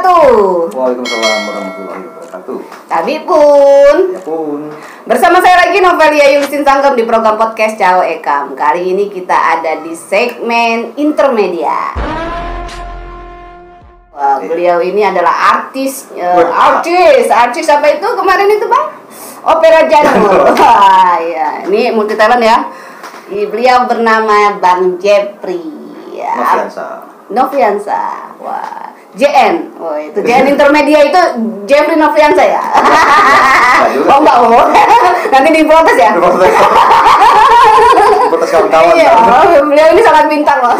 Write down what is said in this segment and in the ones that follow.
wabarakatuh. Waalaikumsalam warahmatullahi wabarakatuh. Kami pun. Ya pun. Bersama saya lagi Novelia Yulisin Sanggem di program podcast Cao Ekam. Kali ini kita ada di segmen intermedia. Wah, beliau ini adalah artis apa itu kemarin itu bang? Opera Janur. Wah, ya. Ini multi talent ya. Beliau bernama Bang Jeffrey. Ya. Noviansa. Wah. JN. Oh, itu JN intermedia itu Jeffrey Noviansa ya. Oh enggak, oh. Nanti diprotes ya. Protes kawan-kawan. Iya, beliau ini sangat pintar loh.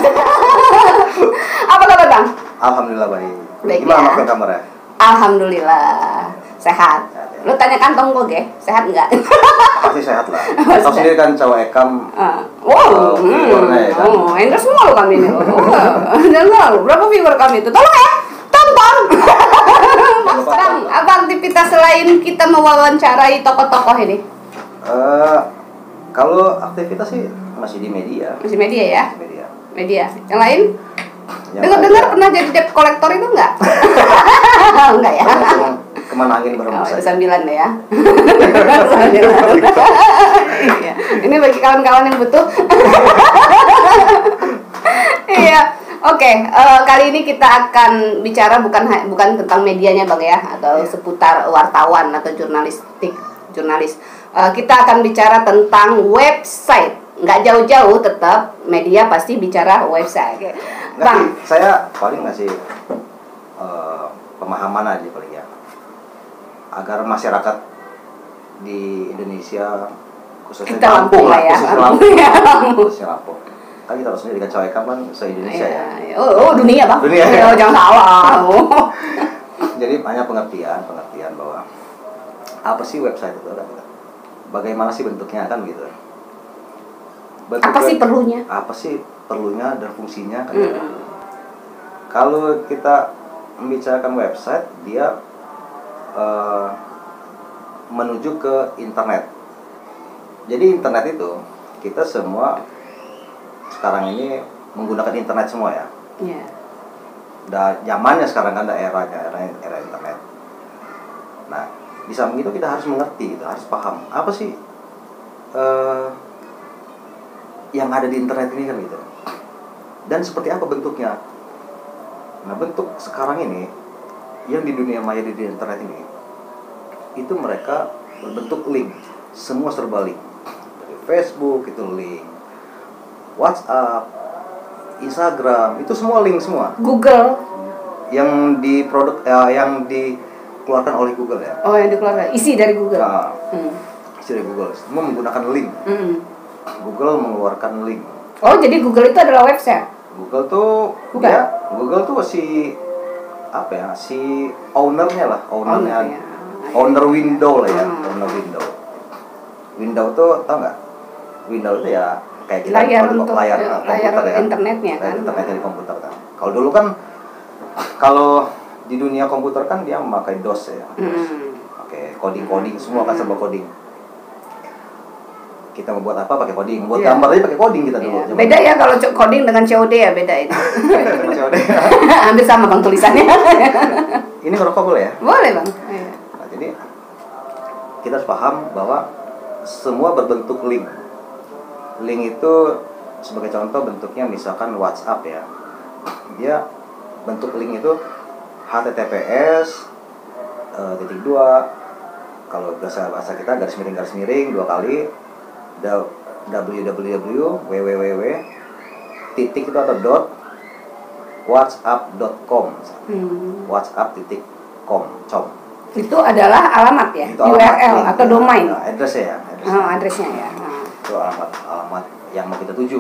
Apa kabar Bang? Alhamdulillah baik. Baik, gimana ya? kabarnya? Alhamdulillah sehat. Lu tanya kantong gue, sehat enggak? Pasti sehat lah. Tahu sendiri kan Cao Ekam. Endorse semua lo kami ini. Jangan berapa viewer kami itu? Tolong ya, tonton. Sekarang apa aktivitas selain kita mewawancarai tokoh-tokoh ini? Kalau aktivitas sih masih di media. Masih media ya? Media. Yang lain? Dengar pernah jadi debt collector itu enggak? Enggak ya? Kemana angin berhembus saja. 9 ya. Iya. Ini bagi kawan-kawan yang butuh. Iya. Oke, kali ini kita akan bicara bukan tentang medianya Bang ya, atau seputar wartawan atau jurnalis. Kita akan bicara tentang website. Nggak jauh-jauh, tetap media pasti bicara website. Bang, saya paling ngasih pemahaman aja paling ya, agar masyarakat di Indonesia khususnya Lampung ya, khususnya Lampung. Kan kita harus sendiri dengan Cao Ekam kan se-Indonesia ya. Oh, dunia Bang. Dunia. Jangan salah. Jadi banyak pengertian bahwa apa sih website itu kan? Bagaimana sih bentuknya kan gitu. Apa sih perlunya? Apa sih perlunya dan fungsinya kan? Kalau kita membicarakan website, dia menuju ke internet. Jadi internet itu kita semua sekarang ini menggunakan internet semua ya. Iya. Zamannya sekarang kan era internet. Nah, di samping itu kita harus mengerti, kita harus paham apa sih yang ada di internet ini kan gitu. Dan seperti apa bentuknya. Nah, bentuk sekarang ini yang di dunia maya di internet ini itu mereka berbentuk link, semua serba link. Dari Facebook itu link, WhatsApp, Instagram itu semua link semua. Google yang yang dikeluarkan oleh Google ya. Oh, yang dikeluarkan isi dari Google. Nah, isi dari Google semua menggunakan link. Google mengeluarkan link. Oh, jadi Google itu adalah website. Google tuh bukan? Ya, Google tuh si ownernya lah, owner window lah ya, owner window. Window tuh tau nggak? Window itu ya kayak kita layar komputer ya, internetnya kan. Internetnya di komputer kan. Kalau dulu kan, kalau di dunia komputer kan dia memakai DOS ya, oke, coding semua kan serba coding. Kita membuat apa pakai coding, buat gambar aja pakai coding kita dulu. Beda ya kalau coding dengan COD ya, beda itu. Dengan COD. Hampir sama Bang tulisannya. Ini ngerokok boleh ya? Boleh Bang. Nah, jadi kita harus paham bahwa semua berbentuk link. Link itu sebagai contoh bentuknya misalkan WhatsApp ya. Dia bentuk link itu HTTPS _, kalau bahasa kita garis miring 2 kali www titik itu atau dot whatsapp.com whatsapp.com itu adalah alamat ya, itu URL link, atau domain, addressnya ya, addressnya ya. Itu alamat yang mau kita tuju.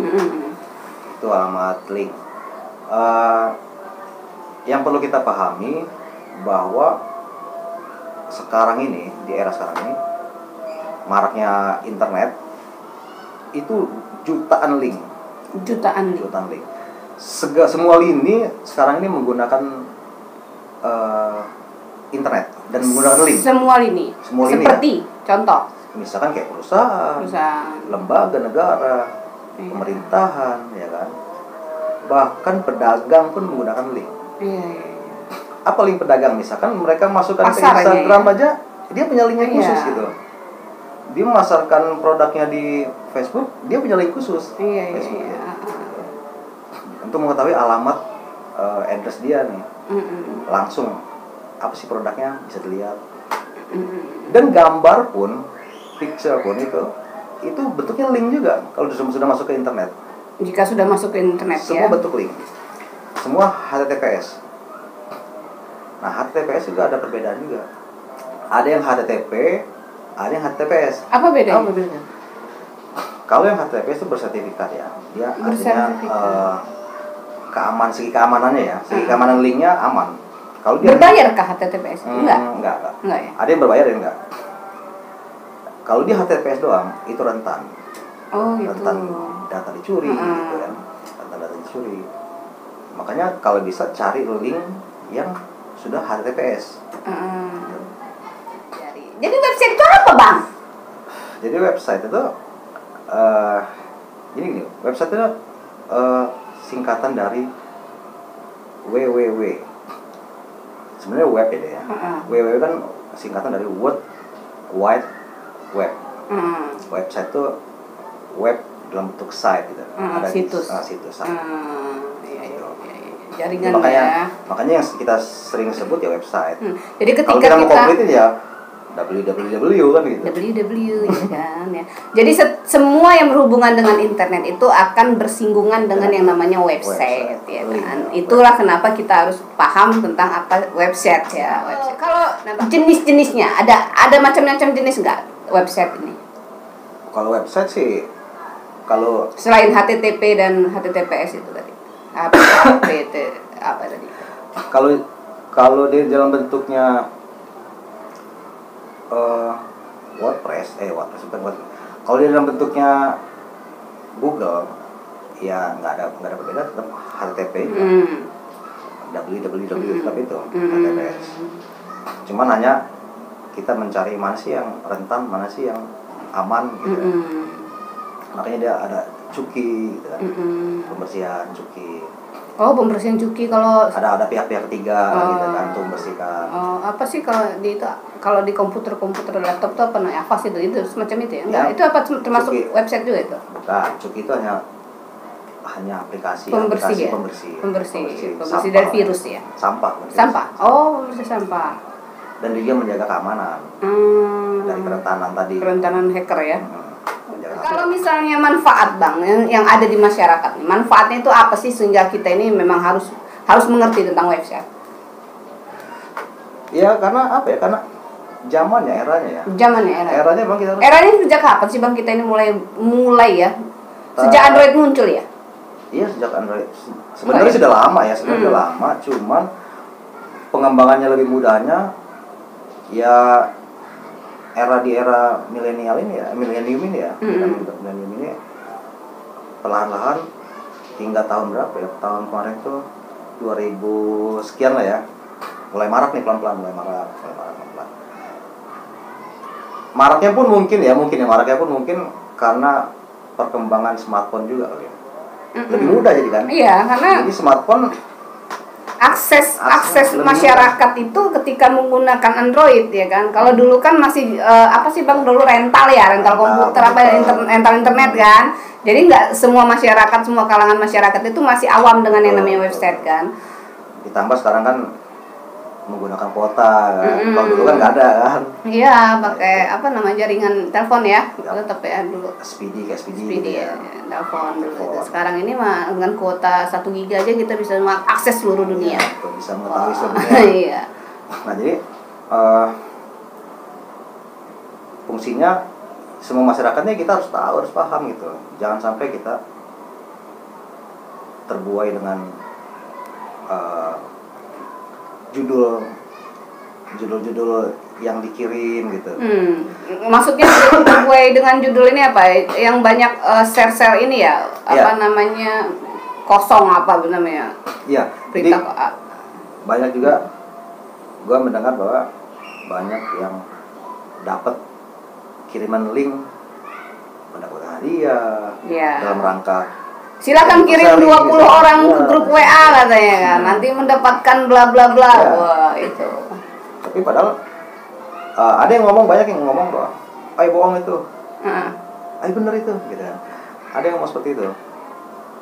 Itu alamat link. Yang perlu kita pahami bahwa sekarang ini, di era sekarang ini, maraknya internet itu jutaan link. Semua lini sekarang ini menggunakan internet dan menggunakan link. Semua lini. Seperti ya? Contoh. Misalkan kayak perusahaan, lembaga negara, pemerintahan, ya kan. Bahkan pedagang pun menggunakan link. apa link pedagang, misalkan mereka masukkan ke Pasarnya, Instagram ya. aja, dia punya linknya khusus Iya. gitu. Dia memasarkan produknya di Facebook, dia punya link khusus. Iya, Facebook iya. ya. Untuk mengetahui alamat address dia nih, langsung apa sih produknya bisa dilihat. Dan gambar pun, picture pun itu bentuknya link juga kalau sudah masuk ke internet. Jika sudah masuk ke internet Semua ya. bentuk link, semua HTTPS. Nah, HTTPS juga ada perbedaan juga. Ada yang HTTP, ada yang HTTPS. Apa bedanya? Apa bedanya? Kalau yang HTTPS itu bersertifikat ya, dia artinya segi keamanannya ya, segi keamanan linknya aman. Kalau dia berbayarkah HTTPS? Enggak ya. Ada yang berbayar, ada yang enggak. Kalau dia HTTPS doang, itu rentan. Oh, gitu. Rentan data dicuri, gitu kan. Rentan data dicuri. Makanya kalau bisa cari link yang sudah HTTPS. Jadi website itu apa, Bang? Jadi website itu gini, website itu singkatan dari www. Sebenarnya web ya. www kan singkatan dari World Wide Web. Website itu web dalam bentuk site gitu. Ada situs. Situs. Iya. Jaringan makanya yang kita sering sebut ya website. Jadi ketika kalau kita mau kompletin ya www kan gitu. www ya kan ya. Jadi semua yang berhubungan dengan internet itu akan bersinggungan dengan yang namanya website ya kan. Itulah kenapa kita harus paham tentang apa website ya. Kalau jenis-jenisnya ada macam-macam jenis nggak website ini? Kalau website sih, kalau selain HTTP dan HTTPS itu tadi. Apa tadi? Kalau dia dalam bentuknya WordPress bukan. Kalau dia dalam bentuknya Google, ya nggak ada perbedaan, tetap HTTP, www tetap itu HTTPS. Cuman hanya kita mencari mana sih yang rentan, mana sih yang aman gitu. Makanya dia ada cookie gitu kan. Pembersihan cookie. Oh, pembersihan cookie kalau ada pihak-pihak ketiga gitu kan untuk membersihkan. Apa sih kalau di komputer laptop tuh apa namanya? Apa sih itu semacam itu ya? Enggak, itu apa termasuk cookie. Website juga itu? Bukan, cookie itu hanya aplikasi pembersih dari virus ya. Sampah. Oh, pembersih sampah. Dan juga menjaga keamanan dari kerentanan tadi. Kerentanan hacker ya. Kalau misalnya manfaat, Bang, yang ada di masyarakat, manfaatnya itu apa sih sehingga kita ini memang harus mengerti tentang website? Ya karena apa ya? Karena zamannya, eranya ya. Eranya Bang, kita eranya sejak kapan sih, Bang, kita ini mulai ya? Sejak Android muncul ya? Iya, sejak Android. Sebenarnya sudah lama ya, cuman pengembangannya lebih mudahnya ya di era milenium ini ya, milenium ini perlahan-lahan hingga tahun berapa ya? Tahun kemarin tuh 2000 sekian lah ya. Mulai marak nih pelan-pelan. Maraknya pun mungkin karena perkembangan smartphone juga kali ya. Lebih mudah jadi kan? Iya, karena jadi smartphone akses masyarakat itu ketika menggunakan Android ya kan. Kalau dulu kan masih apa sih, Bang, dulu rental komputer rental internet kan. Jadi nggak semua kalangan masyarakat itu masih awam dengan yang namanya website kan. Ditambah sekarang kan menggunakan kuota kan. Kalau dulu kan nggak ada kan. Iya, pakai jaringan telepon ya. Tetap ya dulu. Speedy gitu ya. Telepon dulu. Sekarang ini mah dengan kuota 1 GB aja kita bisa akses seluruh dunia. Ya, bisa mengetahui seluruh dunia. Iya. Nah, jadi fungsinya semua masyarakatnya kita harus tahu, harus paham gitu. Jangan sampai kita terbuai dengan judul-judul yang dikirim gitu. Maksudnya terbuai dengan judul ini apa? Yang banyak share ini ya? Namanya kosong apa namanya? Iya. Berita banyak juga gua mendengar bahwa banyak yang dapat kiriman link mendapatkan hadiah dalam rangka Silakan kirim 20 orang ke grup WA katanya kan. Nanti mendapatkan bla bla bla. Wah, itu. Tapi padahal ada yang ngomong, banyak yang ngomong bahwa ay bohong itu. Ay bener itu gitu kan. Ada yang ngomong seperti itu.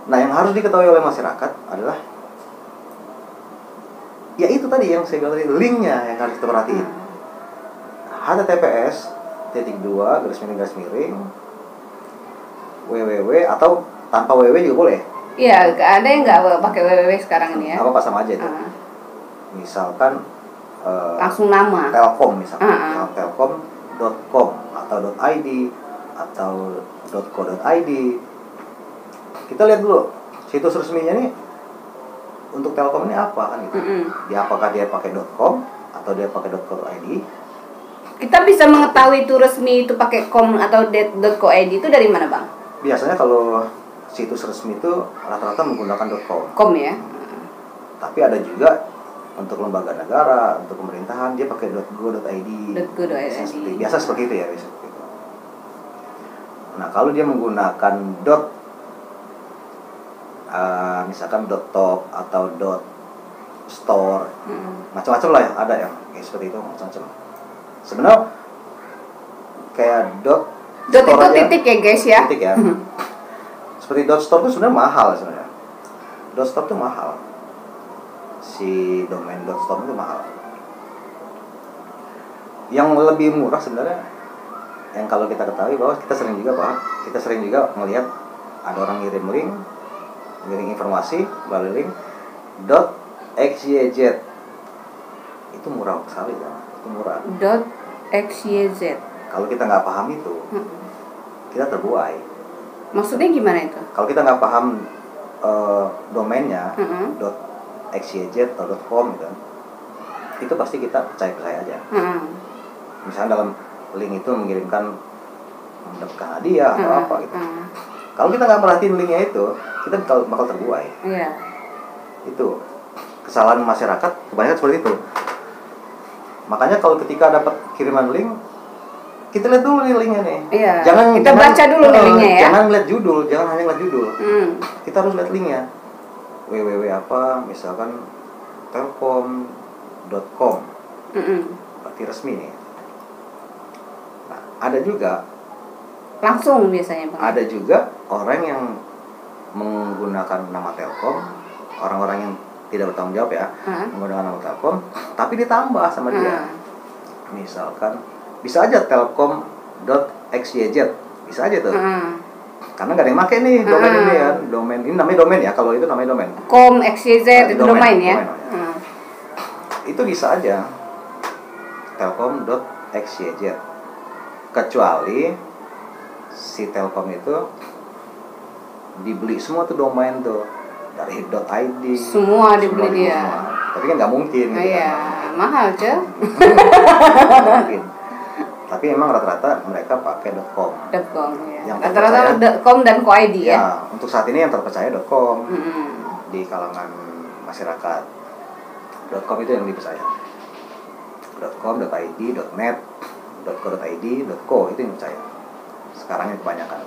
Nah, yang harus diketahui oleh masyarakat adalah ya itu tadi yang saya bilang tadi, linknya yang harus kita perhatiin. https://www atau tanpa www juga boleh. Iya, ada yang nggak pakai www sekarang ini ya. Apa sama aja itu. Misalkan langsung nama. Telkom misalkan. Telkom.com atau .id atau .co.id. Kita lihat dulu situs resminya nih untuk Telkom ini apa kan gitu. Apakah dia pakai .com atau dia pakai .co.id? Kita bisa mengetahui itu resmi itu pakai com atau .co.id itu dari mana, Bang? Biasanya kalau situs resmi itu rata-rata menggunakan .com. Com ya. Tapi ada juga untuk lembaga negara, untuk pemerintahan dia pakai .go.id. Biasa seperti itu ya, biasa seperti itu. Nah, kalau dia menggunakan misalkan .top atau .store, macam-macam lah ya, ada yang kayak seperti itu, macam-macam. Sebenarnya kayak dot itu aja, titik ya guys ya. Titik ya. Seperti .store itu sebenarnya mahal sebenarnya. .store itu mahal. Si domain .store itu mahal. Yang lebih murah sebenarnya, yang kalau kita ketahui bahwa kita sering juga melihat ada orang ngirim informasi melalui link .xyz. Itu murah sekali kan? Itu murah. .xyz. Kalau kita nggak paham itu, kita terbuai. Maksudnya gimana itu? Kalau kita nggak paham domainnya .xyz atau .com gitu, itu pasti kita percaya aja. Misalnya dalam link itu mengirimkan mendapatkan hadiah atau apa gitu. Kalau kita nggak merhatiin linknya itu, kita bakal terbuai. Iya. Itu kesalahan masyarakat kebanyakan seperti itu. Makanya kalau ketika dapat kiriman link, kita lihat dulu nih linknya nih. Iya. Jangan baca dulu linknya ya. Jangan lihat judul, jangan hanya lihat judul. Kita harus lihat linknya. www apa, misalkan telkom.com. Berarti resmi nih. Nah, ada juga langsung biasanya, Bang. Ada juga orang yang menggunakan nama Telkom, orang-orang yang tidak bertanggung jawab ya, menggunakan nama Telkom, tapi ditambah sama dia. Misalkan bisa aja telkom.xyz, bisa aja tuh. Karena nggak ada yang pakai nih domain ini ya, domain ini namanya domain ya, kalau itu namanya domain. Com xyz itu domain ya. Itu bisa aja telkom.xyz, kecuali si Telkom itu dibeli semua tuh domain tuh dari .id. Semua dibeli dia. Tapi kan nggak mungkin. Iya, mahal cuy. Mungkin. Tapi emang rata-rata mereka pakai .com. .com ya. Rata-rata .com dan .co.id ya. Ya, untuk saat ini yang terpercaya .com di kalangan masyarakat. .com itu yang dipercaya. .com, .id, .net, .co.id, .co itu yang percaya. Sekarang ini kebanyakan.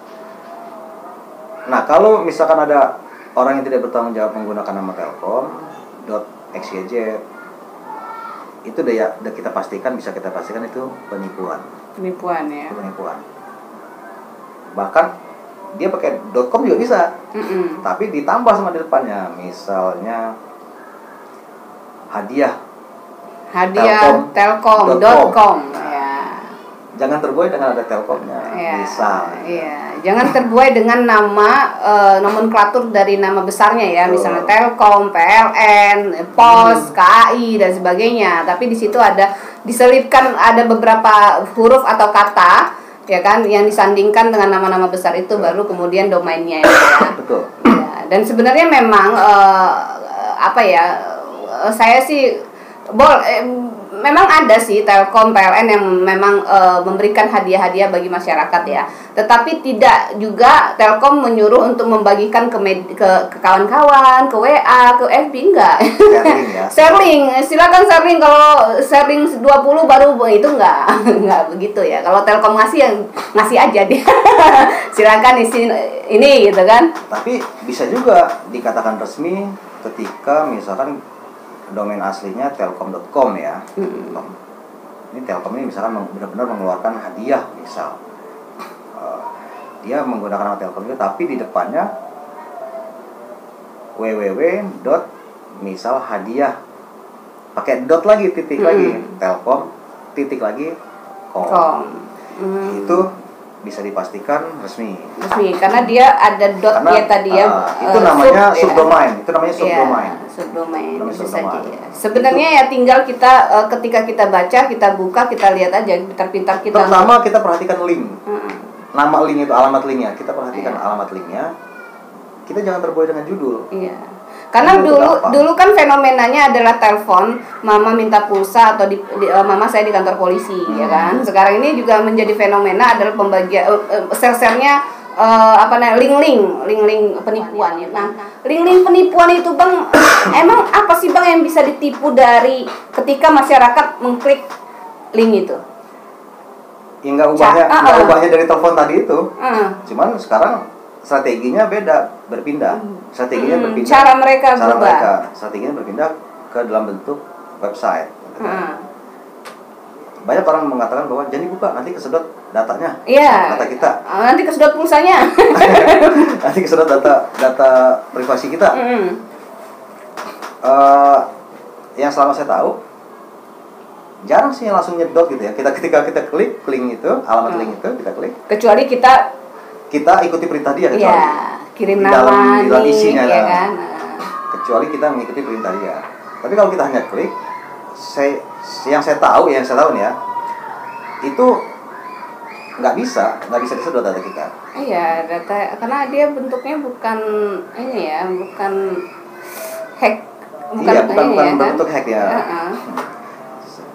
Nah, kalau misalkan ada orang yang tidak bertanggung jawab menggunakan nama Telkom .xyz, itu udah kita pastikan, bisa kita pastikan itu penipuan. Penipuan ya. Penipuan. Bahkan dia pakai .com juga bisa. Tapi ditambah sama di depannya, misalnya hadiah telkom.com ya. Jangan terbuai dengan ada Telkomnya. Ya, bisa. Iya. Jangan terbuai dengan nama nomenklatur dari nama besarnya ya, misalnya Telkom, PLN, Pos, KAI dan sebagainya. Tapi di situ ada diselipkan ada beberapa huruf atau kata ya kan yang disandingkan dengan nama-nama besar itu, baru kemudian domainnya ya. Betul. Ya, dan sebenarnya memang saya sih memang ada sih Telkom, PLN yang memang memberikan hadiah-hadiah bagi masyarakat ya. Tetapi tidak juga Telkom menyuruh untuk membagikan ke kawan-kawan, ke WA, ke FB, enggak. Sharing ya. Sharing, silakan sharing. Kalau sharing 20 baru itu enggak begitu ya. Kalau Telkom ngasih yang ngasih aja dia. Silakan isi ini gitu kan. Tapi bisa juga dikatakan resmi ketika misalkan domain aslinya telkom.com ya. Ini Telkom ini misalkan benar-benar mengeluarkan hadiah, misal dia menggunakan nama Telkom itu, tapi di depannya misal hadiah pakai dot lagi, titik lagi, Telkom titik lagi com. Itu bisa dipastikan resmi karena dia ada dotnya tadi ya. Itu namanya subdomain. Itu namanya subdomain. Subdomain bisa saja. Sebenarnya ya tinggal kita ketika kita baca, kita buka, kita lihat aja pintar-pintar kita. Pertama kita perhatikan link. Nama link itu, alamat linknya. Kita perhatikan alamat linknya. Kita jangan terbuai dengan judul. Iya. Karena dulu kan fenomenanya adalah telepon, mama minta pulsa atau mama saya di kantor polisi, ya kan. Sekarang ini juga menjadi fenomena adalah pembagian share-nya link-link penipuan ya. Nah, link-link penipuan itu Bang, emang apa sih Bang yang bisa ditipu dari ketika masyarakat mengklik link itu? Ya enggak ubahnya dari telepon tadi itu. Cuman sekarang strateginya beda, berpindah. Strateginya berpindah. Cara mereka berubah. Strateginya berpindah ke dalam bentuk website. Banyak orang mengatakan bahwa jangan dibuka, nanti kesedot datanya. Iya. Data kita. Nanti kesedot pulsanya. Nanti kesedot data privasi kita. Yang selama saya tahu, jarang sih yang langsung nyedot gitu ya. Ketika kita klik link itu, alamat link itu kita klik. Kecuali kita ikuti perintah dia, kecuali kirim di nama dalam isinya ya kan. Kecuali kita mengikuti perintah dia. Tapi kalau kita hanya klik, yang saya tahu nih ya, itu nggak bisa disedot data kita. Iya, data karena dia bentuknya bukan ini ya, bukan hack, bukan ya, bentuk hack ya.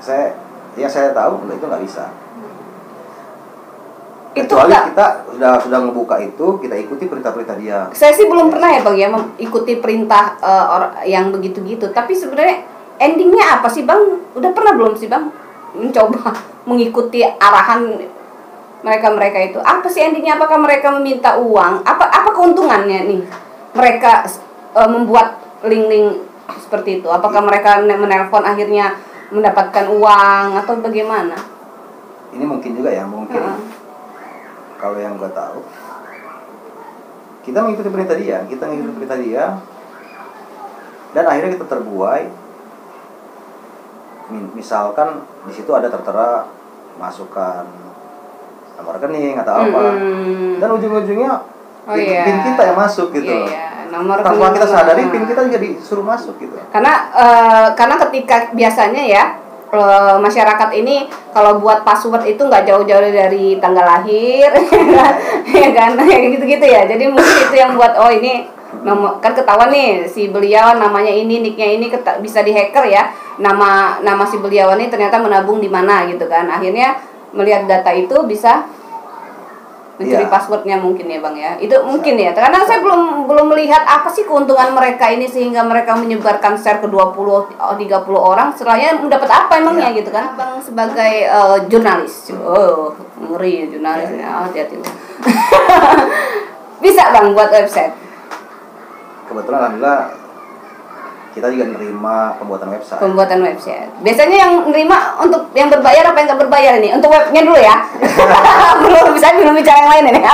Saya tahu itu nggak bisa. Kecuali kita sudah ngebuka itu, kita ikuti perintah-perintah dia. Saya sih belum pernah ya Bang ya mengikuti perintah yang begitu-gitu. Tapi sebenarnya endingnya apa sih Bang? Udah pernah belum sih Bang mencoba mengikuti arahan mereka itu? Apa sih endingnya? Apakah mereka meminta uang? Apa keuntungannya nih mereka membuat link-link seperti itu? Apakah mereka menelpon akhirnya mendapatkan uang atau bagaimana? Ini mungkin juga ya, kalau yang gue tahu, kita mengikuti perintah dia, dan akhirnya kita terbuai. Misalkan di situ ada tertera masukkan nomor rekening atau apa, dan ujung-ujungnya pin kita yang masuk gitu. Tanpa kita sadari pin kita juga disuruh masuk gitu. Karena ketika biasanya ya masyarakat ini kalau buat password itu nggak jauh-jauh dari tanggal lahir, ya kan, gitu-gitu ya. Jadi mungkin itu yang buat ini nomor, kan ketahuan nih si beliau namanya ini, nicknya ini bisa dihacker ya. Nama si beliau ini ternyata menabung di mana gitu kan. Akhirnya melihat data itu bisa mencuri passwordnya mungkin ya Bang ya. Itu mungkin ya. Karena saya belum melihat apa sih keuntungan mereka ini sehingga mereka menyebarkan share ke 20 30 orang. Setelahnya mendapat apa emangnya gitu kan. Bang sebagai jurnalis. Ngeri jurnalisnya. Hati-hati. Bisa Bang buat website. Kebetulan alhamdulillah kita juga nerima pembuatan website. Biasanya yang nerima untuk yang berbayar apa yang nggak berbayar ini? Untuk webnya dulu ya. belum bicara yang lain ini ya.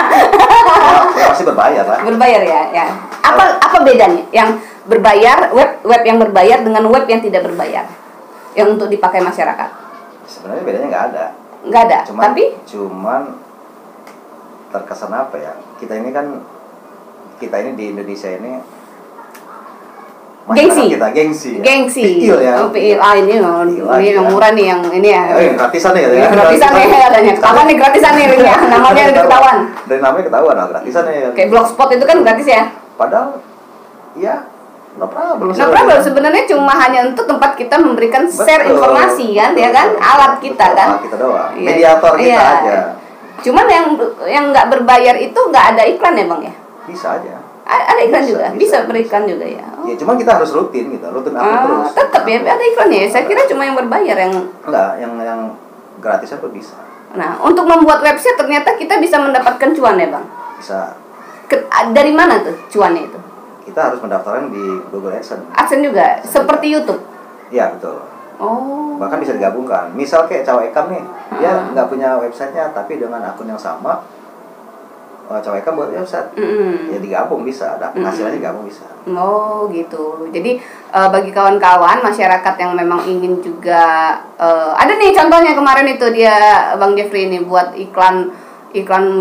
Pasti berbayar lah. Berbayar ya. Apa bedanya yang berbayar, web yang berbayar dengan web yang tidak berbayar yang untuk dipakai masyarakat? Sebenarnya bedanya nggak ada. Nggak ada. Cuman terkesan apa ya? Kita ini di Indonesia ini gengsi. Piil ya. Ini yang murah nih, yang ini ya. Gratisan nih ya. Gratisan nih katanya. Ketahuan nih gratisan nih ya. Namanya udah ketahuan. Dari namanya ketahuan gratisan nih. Kayak Blogspot itu kan gratis ya. Padahal ya No problem. No problem, sebenarnya cuma hanya untuk tempat kita memberikan share informasi kan, ya kan, alat kita kan. Alat kita doang. Mediator kita aja. Cuman yang nggak berbayar itu nggak ada iklan ya bang ya? Bisa aja. Ada iklan juga, bisa berikan juga ya. Ya cuman kita harus rutin gitu, rutin terus. Tetap ya ada iklannya. Saya kira cuma yang berbayar yang enggak, yang gratisnya pun bisa. Nah, untuk membuat website ternyata kita bisa mendapatkan cuan ya bang? Bisa. Dari mana tuh cuannya itu? Kita harus mendaftarkan di Google AdSense. AdSense juga, seperti YouTube? Iya betul. Oh. Bahkan bisa digabungkan. Misal kayak Cawek Ekam nih, dia nggak punya websitenya tapi dengan akun yang sama, Cawek Ekam buat website, ya digabung bisa, ada hasilnya digabung bisa. Oh gitu. Jadi bagi kawan-kawan masyarakat yang memang ingin juga, ada nih contohnya kemarin itu dia Bang Jeffrey ini buat iklan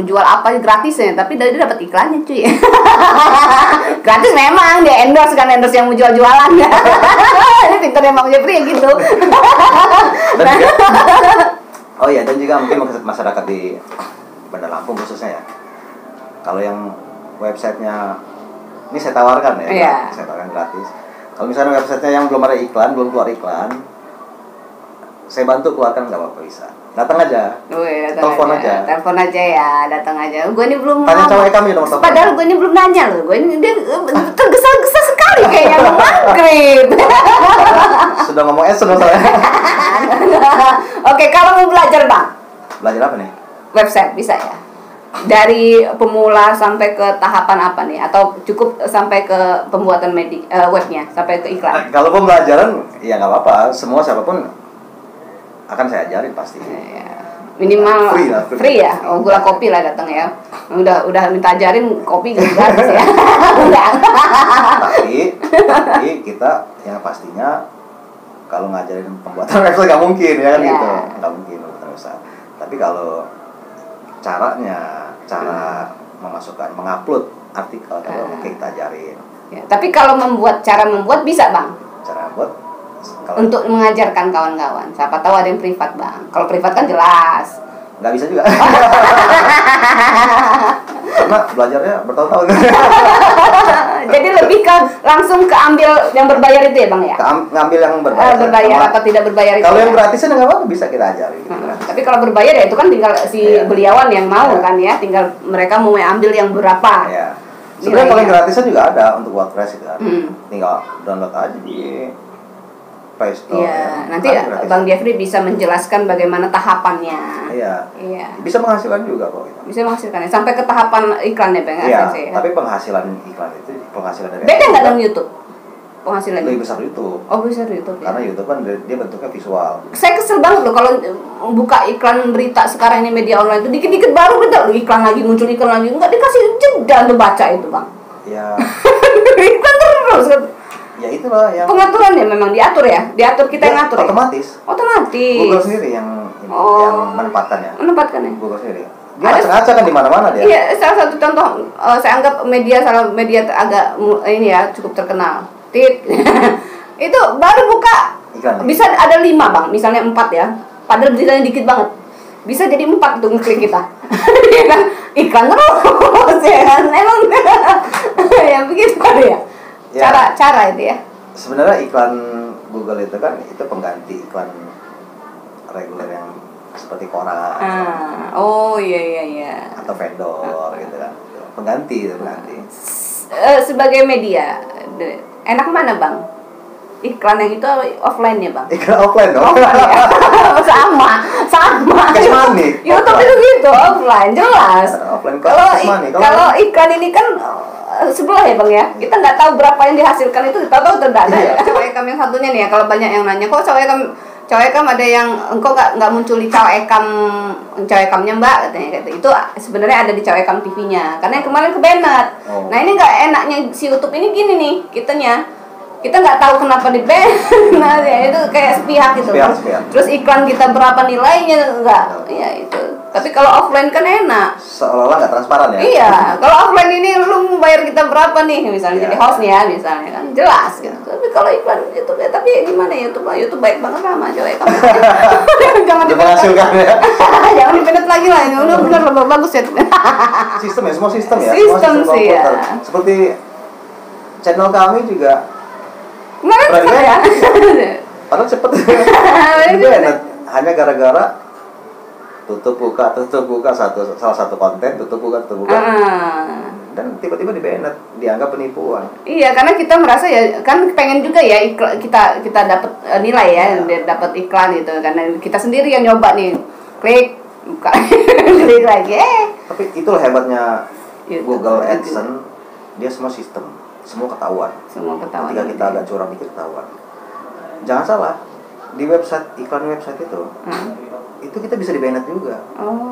jual apa gratis ya, tapi dia dapat iklannya cuy. Gratis memang, dia endorse yang mau jual-jualan. Ini pinternya Bang Jeffrey gitu. Dan juga, oh ya, dan juga mungkin masyarakat di Bandar Lampung khususnya ya. Kalau yang websitenya ini saya tawarkan ya, saya tawarkan gratis. Kalau misalnya websitenya yang belum ada iklan, belum keluar iklan, saya bantu keluarkan nggak apa-apa bisa. Datang aja. Telepon aja. Telepon aja ya, datang aja. Gue ini belum tanya Cawek kami nomor telepon. Padahal gue ini belum nanya loh. Gue ini dia tergesa-gesa sekali kayaknya mau maghrib. Sudah ngomong sudah saya. Oke, kalau mau belajar bang. Belajar apa nih? Website bisa ya. Dari pemula sampai ke tahapan apa nih? Atau cukup sampai ke pembuatan webnya, sampai ke iklan? Kalau pembelajaran ya nggak apa-apa. Semua siapapun akan saya ajarin pasti. Ya. Minimal free ya. Oh, gula kopi lah datang ya. Udah minta ajarin kopi juga gratis ya. tapi kita yang pastinya kalau ngajarin pembuatan website nggak mungkin ya kan gitu. Nggak mungkin pembuatan website. Tapi kalau cara memasukkan, mengupload artikel kalau mungkin kita ajarin. Ya, tapi kalau cara membuat bisa bang. Cara buat untuk mengajarkan kawan-kawan. Siapa tahu ada yang privat bang. Kalau privat kan jelas. Nggak bisa juga. Karena belajarnya bertahun-tahun. Jadi lebih ke langsung keambil yang berbayar itu ya bang ya? Ngambil yang berbayar. Berbayar atau tidak berbayar itu. Kalau yang gratisan nggak apa-apa bisa kita ajarin. Tapi kalau berbayar ya itu kan tinggal si beliawan yang mau kan ya. Tinggal mereka mau ambil yang berapa. Ya. Sebenarnya kalau yang gratisan juga ada untuk WordPress itu kan. Tinggal download aja di Play Store. Iya, nanti Bang Jeffrey bisa menjelaskan bagaimana tahapannya. Iya. Bisa menghasilkan juga kok itu. Bisa menghasilkan ya, sampai ke tahapan iklan ya, Bang. Iya, tapi penghasilan iklan itu penghasilan dari beda nggak dengan YouTube? Penghasilannya lebih besar YouTube. Oh, besar YouTube. Karena YouTube kan dia bentuknya visual. Saya kesel banget loh kalau buka iklan berita sekarang ini media online itu dikit-dikit baru beda iklan lagi muncul iklan lagi, nggak dikasih jeda untuk baca itu, Bang. Iya. Iklan terus. Ya itulah yang pengaturannya memang diatur ya, kita yang ngatur. Otomatis. Google sendiri yang menempatkannya. Menempatkannya. Google sendiri. Dia acak-acak kan di mana-mana dia. Iya, salah satu contoh saya anggap media agak ini ya cukup terkenal. Itu baru buka iklan, bisa ada 5 bang, misalnya 4 ya. Padahal beritanya dikit banget. Bisa jadi 4 tuh ngeklik kita. Ya kan iklan terus ya kan. Emang ya begitu ya. Cara itu ya. Sebenarnya iklan Google itu kan itu pengganti iklan reguler yang seperti koran. Oh iya. Atau vendor gitu kan. Pengganti. Sebagai media, enak mana bang? Iklan yang itu offline ya bang? Iklan offline dong. Offline ya? sama. Cash money. YouTube itu gitu offline jelas. Offline kalau iklan ini kan sebelah ya bang ya, kita nggak tahu berapa yang dihasilkan itu, kita tahu tidak ada ya. Cawekam yang satunya nih ya, kalau banyak yang nanya kok Cawekam ada yang engkau nggak muncul di Cawekamnya mbak katanya gitu. Itu sebenarnya ada di Cawekam TV-nya karena yang kemarin ke Bennett. Nah ini nggak enaknya si YouTube ini gini nih, kita nggak tahu kenapa di ban. Nah ya itu kayak sepihak gitu. Terus iklan kita berapa nilainya enggak? Iya itu. Tapi kalau offline kan enak. Seolah-olah nggak transparan ya. Iya, kalau offline ini lu bayar kita berapa nih, misalnya jadi host nih ya, misalnya kan jelas gitu. Tapi kalau iklan YouTube ya, tapi gimana ya YouTube baik banget sama aja kamu. Jangan menghasilkan ya. Jangan dipenet lagi lah, ini udah benar bagus ya. Sistem ya, semua sistem ya. Sistem sih ya. Seperti channel kami juga Kemarin cepet ya. Padahal cepet. Itu enak. Hanya gara-gara tutup buka salah satu konten tutup buka. Dan tiba-tiba di-banned, dianggap penipuan. Iya, karena kita merasa ya kan pengen juga ya kita dapat nilai ya, dapat iklan gitu. Karena kita sendiri yang nyoba nih, klik buka, klik lagi. Tapi itulah hebatnya YouTube, Google AdSense, dia semua sistem, semua ketahuan. Ketika kita agak curang dikit ketahuan. Jangan salah, di website iklan website itu kita bisa di-banned juga.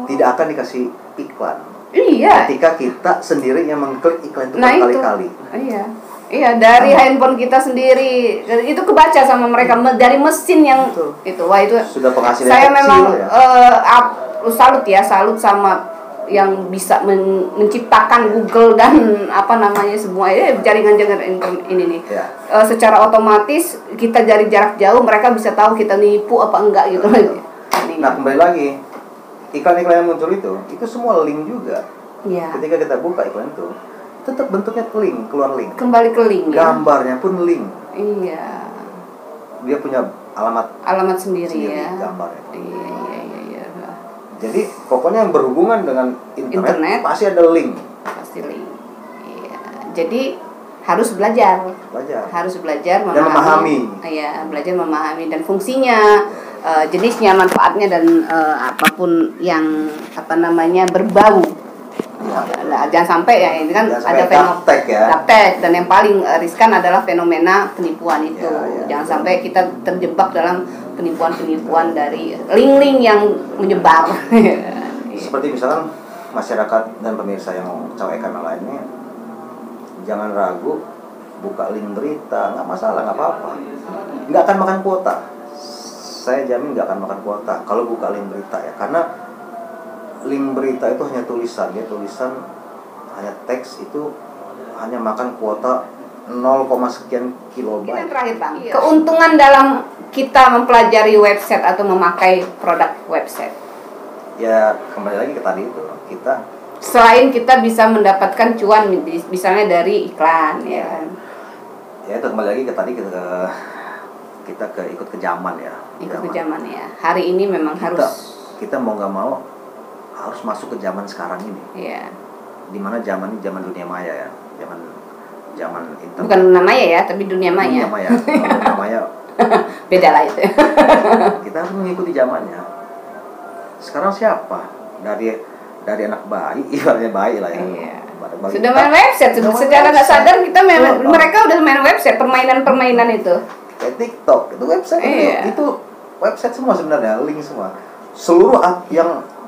Tidak akan dikasih iklan. Iya. Ketika kita sendiri yang mengklik iklan itu berkali-kali. Iya, dari handphone kita sendiri. Itu kebaca sama mereka dari mesin yang itu. Wah, itu sudah penghasilan saya kecil, memang ya? salut sama yang bisa menciptakan Google dan semua jaringan-jaringan ini nih. Ya. Secara otomatis kita dari jarak jauh mereka bisa tahu kita nipu apa enggak gitu. Nah, kembali lagi, iklan-iklan yang muncul itu semua link juga. Iya. Ketika kita buka iklan itu, tetap bentuknya link, keluar link. Kembali ke link. Gambarnya pun link. Iya. Dia punya alamat sendiri ya. Gambarnya. Iya. Jadi pokoknya yang berhubungan dengan internet pasti ada link. Pasti link. Iya. Jadi harus belajar dan memahami. Iya, belajar memahami dan fungsinya, jenisnya, manfaatnya dan apapun yang berbau. Nah, jangan sampai ya ini kan ada gaptek dan yang paling riskan adalah fenomena penipuan itu. Jangan sampai kita terjebak dalam penipuan dari link-link yang menyebar. Seperti misalkan masyarakat dan pemirsa yang cawekan lainnya, jangan ragu, buka link berita, nggak masalah, nggak apa-apa, nggak akan makan kuota. Saya jamin nggak akan makan kuota kalau buka link berita ya, karena link berita itu hanya tulisan, hanya teks, itu hanya makan kuota 0, sekian kilobyte. Yang terakhir Bang, keuntungan dalam kita mempelajari website atau memakai produk website. Ya kembali lagi ke tadi itu, kita selain kita bisa mendapatkan cuan misalnya dari iklan ya kan. Ya itu kembali lagi ke tadi kita ikut ke zaman ya. Ikut ke zaman ya. Hari ini memang kita mau nggak mau harus masuk ke zaman sekarang ini. Iya. Dimana zaman ini zaman dunia maya ya, zaman internet. Bukan dunia maya ya, tapi dunia maya. Dunia maya. Beda lah itu. Kita harus mengikuti zamannya. Sekarang siapa dari anak bayi, ibaratnya bayi lah ya. Iya. Sudah main website, secara nggak sadar kita mereka udah main website, permainan itu. Kayak TikTok, itu website itu website semua sebenarnya, link semua.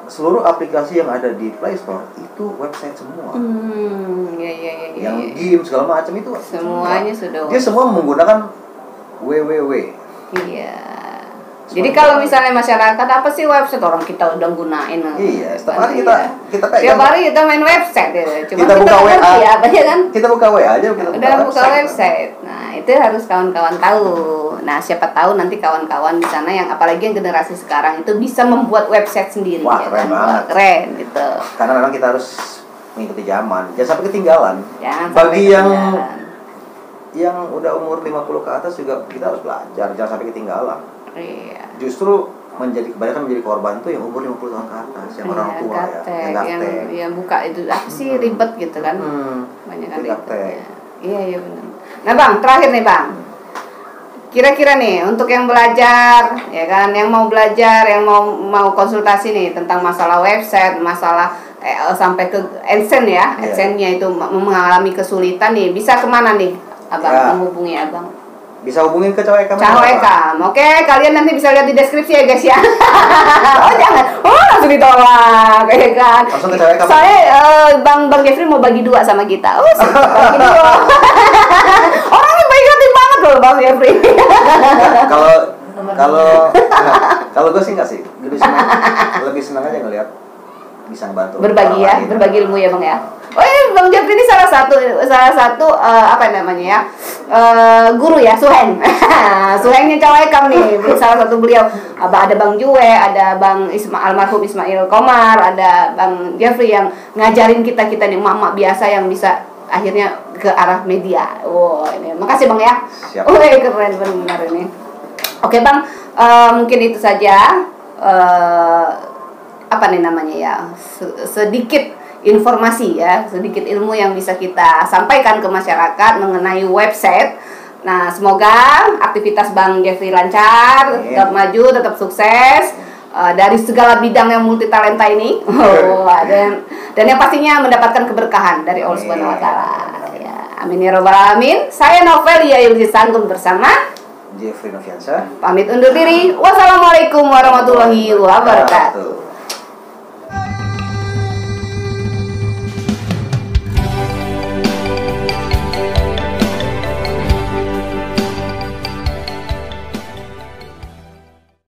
Seluruh aplikasi yang ada di Play Store itu website semua. Yang game segala macam itu semuanya sudah. Dia semua menggunakan www. Iya. Jadi kalau misalnya masyarakat apa sih website, orang kita udah gunain. Iya, setiap hari kita tiap hari kita main website ya. Cuma kita buka WA apa ya kan? Kita buka WA aja, udah buka website. Nah, itu harus kawan-kawan tahu. Nah, siapa tahu nanti kawan-kawan di sana yang apalagi yang generasi sekarang itu bisa membuat website sendiri. Wah, ya, keren banget. Keren gitu. Karena memang kita harus mengikuti zaman. Jangan sampai ketinggalan. Bagi yang udah umur 50 ke atas juga kita harus belajar, jangan sampai ketinggalan. Iya. Justru kebanyakan menjadi korban tuh yang umur 50 tahun ke atas, yang orang tua yang gaptek. Yang buka itu apa sih ribet gitu kan. Banyak kan ribet. Iya benar. Nah, Bang, terakhir nih, Bang. Kira-kira nih untuk yang belajar ya kan, yang mau belajar, yang mau konsultasi nih tentang masalah website, masalah sampai ke AdSense ya, AdSense-nya itu mengalami kesulitan nih, bisa kemana nih Abang menghubungi Abang? Bisa hubungin ke Cawekam. Oke, kalian nanti bisa lihat di deskripsi ya guys ya. Oh jangan, langsung ditolak ya kan. Langsung ke Cawekam. Saya Bang Jeffrey mau bagi 2 sama kita. Bagi 2. Orangnya baik hati banget loh Bang Jeffrey. Kalau gue sih nggak sih, lebih senang aja ngelihat bisa bantu. Berbagi ya, berbagi ilmu ya Bang ya. Oh ini Bang Jeffrey ini salah satu apa namanya ya, guru ya, Suheng. Suhengnya Cawekam nih, salah satu beliau. Ada Bang Jue, ada Bang almarhum Ismail Komar, ada Bang Jeffrey yang ngajarin kita nih emak-emak biasa yang bisa akhirnya ke arah media. Wow, ini makasih Bang ya. Siap. Keren benar ini. Oke Bang, mungkin itu saja apa nih namanya ya, sedikit informasi ya, sedikit ilmu yang bisa kita sampaikan ke masyarakat mengenai website. Nah, semoga aktivitas Bang Jeffrey lancar, tetap maju, tetap sukses dari segala bidang yang multi talenta ini. Dan yang pastinya mendapatkan keberkahan dari Allah Subhanahu wa taala. Ya, amin ya rabbal alamin. Saya Novelia Yulzi Sanggung bersama Jeffrey Noviansa pamit undur diri. Wassalamualaikum warahmatullahi wabarakatuh.